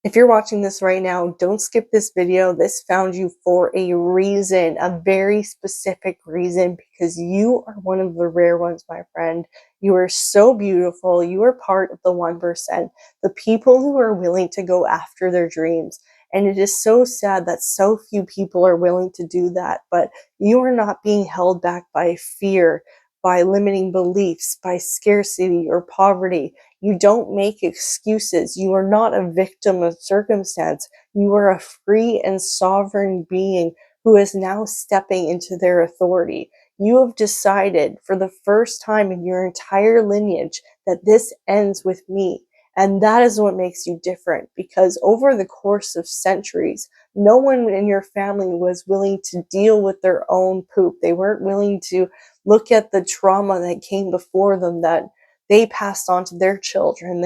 If you're watching this right now, don't skip this video. This found you for a reason, a very specific reason, because you are one of the rare ones, my friend. You are so beautiful. You are part of the 1%, the people who are willing to go after their dreams. And it is so sad that so few people are willing to do that. But you are not being held back by fear, by limiting beliefs, by scarcity or poverty. You don't make excuses. You are not a victim of circumstance. You are a free and sovereign being who is now stepping into their authority. You have decided for the first time in your entire lineage that this ends with me. And that is what makes you different, because over the course of centuries, no one in your family was willing to deal with their own poop. They weren't willing to look at the trauma that came before them, that they passed on to their children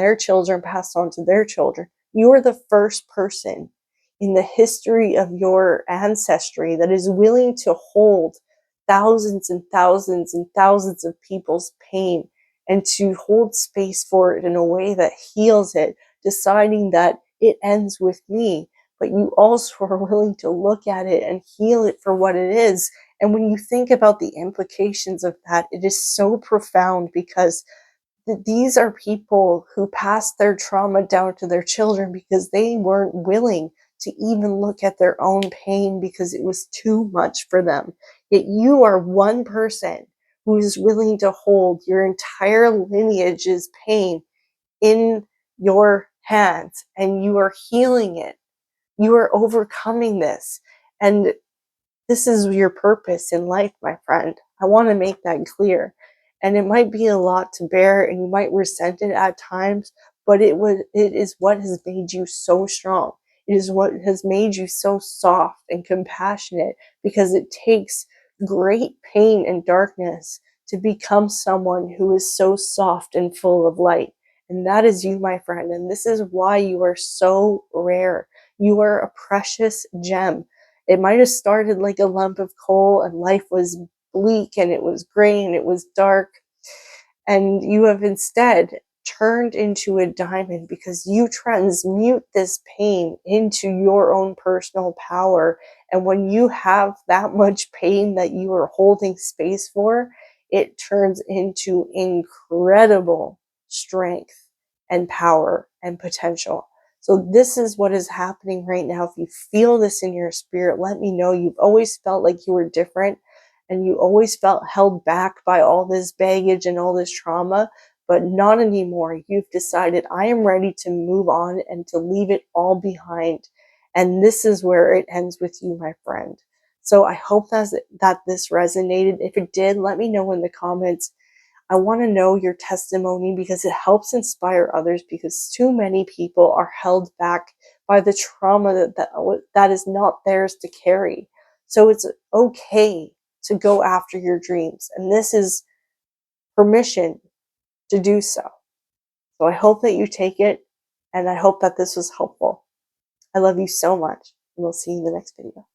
passed on to their children. You are the first person in the history of your ancestry that is willing to hold thousands and thousands and thousands of people's pain and to hold space for it in a way that heals it, deciding that it ends with me. But you also are willing to look at it and heal it for what it is. And when you think about the implications of that, it is so profound, because these are people who passed their trauma down to their children because they weren't willing to even look at their own pain because it was too much for them. Yet you are one person who is willing to hold your entire lineage's pain in your hands, and you are healing it. You are overcoming this. And this is your purpose in life, my friend. I want to make that clear. And it might be a lot to bear and you might resent it at times, but it is what has made you so strong. It is what has made you so soft and compassionate, because it takes great pain and darkness to become someone who is so soft and full of light. And that is you, my friend. And this is why you are so rare. You are a precious gem. It might have started like a lump of coal and life was bleak and it was gray and it was dark. And you have instead turned into a diamond because you transmute this pain into your own personal power. And when you have that much pain that you are holding space for, it turns into incredible strength and power and potential. So this is what is happening right now. If you feel this in your spirit, let me know. You've always felt like you were different and you always felt held back by all this baggage and all this trauma, but not anymore. You've decided, I am ready to move on and to leave it all behind. And this is where it ends with you, my friend. So I hope that this resonated. If it did, let me know in the comments. I want to know your testimony because it helps inspire others, because too many people are held back by the trauma that is not theirs to carry. So it's okay to go after your dreams. And this is permission to do so. So I hope that you take it, and I hope that this was helpful. I love you so much, and we'll see you in the next video.